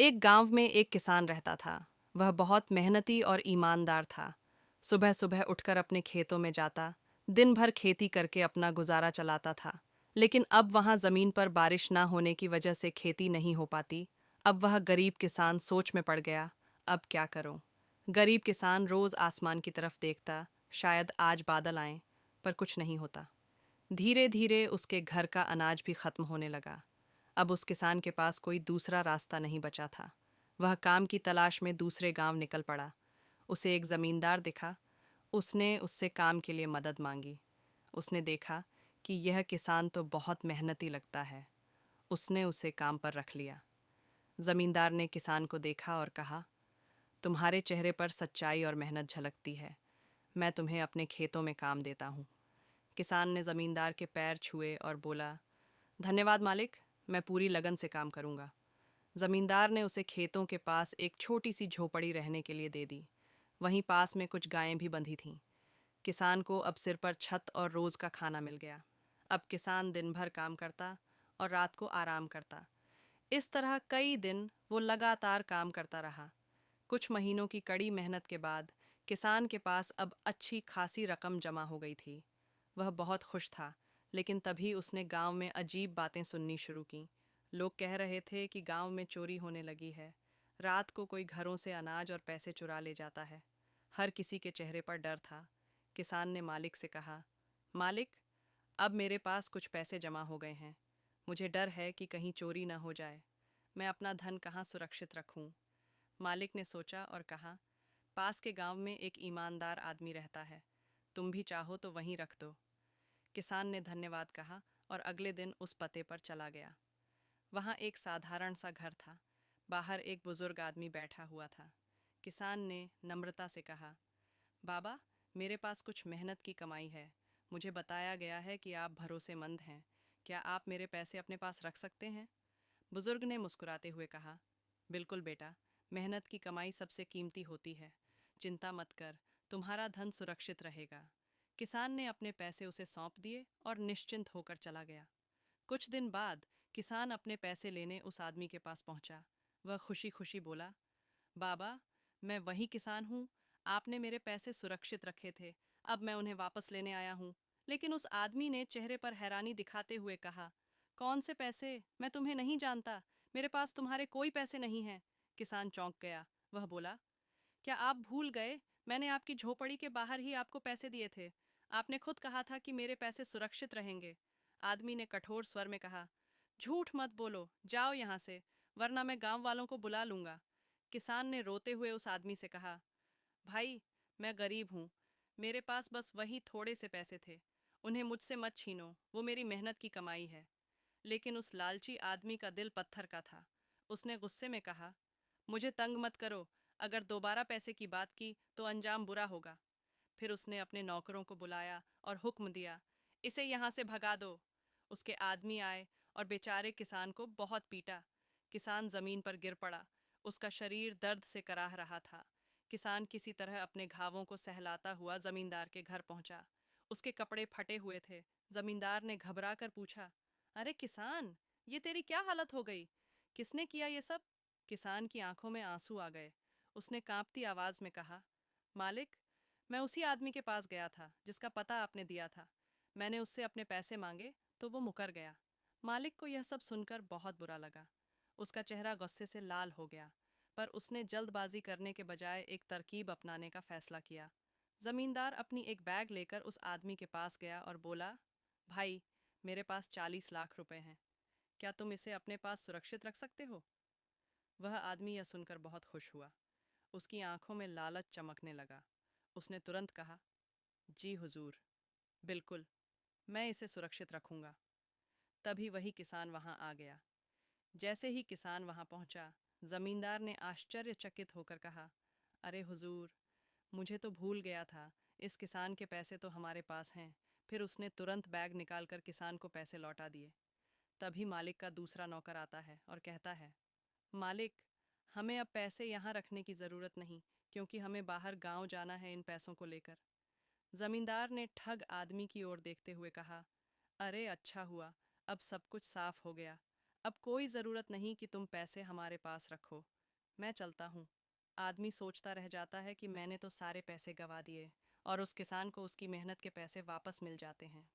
एक गांव में एक किसान रहता था। वह बहुत मेहनती और ईमानदार था। सुबह सुबह उठकर अपने खेतों में जाता, दिन भर खेती करके अपना गुजारा चलाता था। लेकिन अब वहां जमीन पर बारिश ना होने की वजह से खेती नहीं हो पाती। अब वह गरीब किसान सोच में पड़ गया, अब क्या करूं। गरीब किसान रोज आसमान की तरफ देखता, शायद आज बादल आए, पर कुछ नहीं होता। धीरे धीरे उसके घर का अनाज भी खत्म होने लगा। अब उस किसान के पास कोई दूसरा रास्ता नहीं बचा था। वह काम की तलाश में दूसरे गांव निकल पड़ा। उसे एक जमींदार दिखा। उसने उससे काम के लिए मदद मांगी। उसने देखा कि यह किसान तो बहुत मेहनती लगता है। उसने उसे काम पर रख लिया। जमींदार ने किसान को देखा और कहा, तुम्हारे चेहरे पर सच्चाई और मेहनत झलकती है। मैं तुम्हें अपने खेतों में काम देता हूँ। किसान ने जमींदार के पैर छुए और बोला, धन्यवाद मालिक, मैं पूरी लगन से काम करूंगा। जमींदार ने उसे खेतों के पास एक छोटी सी झोपड़ी रहने के लिए दे दी। वहीं पास में कुछ गायें भी बंधी थीं। किसान को अब सिर पर छत और रोज का खाना मिल गया। अब किसान दिन भर काम करता और रात को आराम करता। इस तरह कई दिन वो लगातार काम करता रहा। कुछ महीनों की कड़ी मेहनत के बाद किसान के पास अब अच्छी खासी रकम जमा हो गई थी। वह बहुत खुश था। लेकिन तभी उसने गांव में अजीब बातें सुननी शुरू की। लोग कह रहे थे कि गांव में चोरी होने लगी है। रात को कोई घरों से अनाज और पैसे चुरा ले जाता है। हर किसी के चेहरे पर डर था। किसान ने मालिक से कहा, मालिक, अब मेरे पास कुछ पैसे जमा हो गए हैं। मुझे डर है कि कहीं चोरी न हो जाए। मैं अपना धन कहाँ सुरक्षित रखूं? मालिक ने सोचा और कहा, पास के गांव में एक ईमानदार आदमी रहता है। तुम भी चाहो तो वहीं रख दो। किसान ने धन्यवाद कहा और अगले दिन उस पते पर चला गया। वहाँ एक साधारण सा घर था। बाहर एक बुजुर्ग आदमी बैठा हुआ था। किसान ने नम्रता से कहा, बाबा, मेरे पास कुछ मेहनत की कमाई है। मुझे बताया गया है कि आप भरोसेमंद हैं। क्या आप मेरे पैसे अपने पास रख सकते हैं? बुजुर्ग ने मुस्कुराते हुए कहा, बिल्कुल बेटा, मेहनत की कमाई सबसे कीमती होती है। चिंता मत कर, तुम्हारा धन सुरक्षित रहेगा। किसान ने अपने पैसे उसे सौंप दिए और निश्चिंत होकर चला गया। कुछ दिन बाद किसान अपने पैसे लेने उस आदमी के पास पहुंचा। वह खुशी खुशी बोला, बाबा, मैं वही किसान हूँ। आपने मेरे पैसे सुरक्षित रखे थे। अब मैं उन्हें वापस लेने आया हूँ। लेकिन उस आदमी ने चेहरे पर हैरानी दिखाते हुए कहा, कौन से पैसे? मैं तुम्हें नहीं जानता। मेरे पास तुम्हारे कोई पैसे नहीं हैं। किसान चौंक गया। वह बोला, क्या आप भूल गए? मैंने आपकी झोपड़ी के बाहर ही आपको पैसे दिए थे। आपने खुद कहा था कि मेरे पैसे सुरक्षित रहेंगे। आदमी ने कठोर स्वर में कहा, झूठ मत बोलो, जाओ यहाँ से, वरना मैं गांव वालों को बुला लूंगा। किसान ने रोते हुए उस आदमी से कहा, भाई, मैं गरीब हूँ। मेरे पास बस वही थोड़े से पैसे थे। उन्हें मुझसे मत छीनो, वो मेरी मेहनत की कमाई है। लेकिन उस लालची आदमी का दिल पत्थर का था। उसने गुस्से में कहा, मुझे तंग मत करो। अगर दोबारा पैसे की बात की तो अंजाम बुरा होगा। फिर उसने अपने नौकरों को बुलाया और हुक्म दिया, इसे यहाँ से भगा दो। उसके आदमी आए और बेचारे किसान को बहुत पीटा। किसान जमीन पर गिर पड़ा। उसका शरीर दर्द से कराह रहा था। किसान किसी तरह अपने घावों को सहलाता हुआ जमींदार के घर पहुंचा। उसके कपड़े फटे हुए थे। जमींदार ने घबरा कर पूछा, अरे किसान, ये तेरी क्या हालत हो गई? किसने किया ये सब? किसान की आंखों में आंसू आ गए। उसने कांपती आवाज में कहा, मालिक, मैं उसी आदमी के पास गया था जिसका पता आपने दिया था। मैंने उससे अपने पैसे मांगे तो वो मुकर गया। मालिक को यह सब सुनकर बहुत बुरा लगा। उसका चेहरा गुस्से से लाल हो गया, पर उसने जल्दबाजी करने के बजाय एक तरकीब अपनाने का फैसला किया। जमींदार अपनी एक बैग लेकर उस आदमी के पास गया और बोला, भाई, मेरे पास 40 लाख रुपए हैं। क्या तुम इसे अपने पास सुरक्षित रख सकते हो? वह आदमी यह सुनकर बहुत खुश हुआ। उसकी आंखों में लालच चमकने लगा। उसने तुरंत कहा, जी हुजूर, बिल्कुल, मैं इसे सुरक्षित रखूंगा। तभी वही किसान वहां आ गया। जैसे ही किसान वहां पहुंचा, जमींदार ने आश्चर्यचकित होकर कहा, अरे हुजूर, मुझे तो भूल गया था। इस किसान के पैसे तो हमारे पास हैं। फिर उसने तुरंत बैग निकालकर किसान को पैसे लौटा दिए। तभी मालिक का दूसरा नौकर आता है और कहता है, मालिक, हमें अब पैसे यहाँ रखने की ज़रूरत नहीं, क्योंकि हमें बाहर गांव जाना है इन पैसों को लेकर। जमींदार ने ठग आदमी की ओर देखते हुए कहा, अरे अच्छा हुआ, अब सब कुछ साफ हो गया। अब कोई ज़रूरत नहीं कि तुम पैसे हमारे पास रखो, मैं चलता हूँ। आदमी सोचता रह जाता है कि मैंने तो सारे पैसे गवा दिए और उस किसान को उसकी मेहनत के पैसे वापस मिल जाते हैं।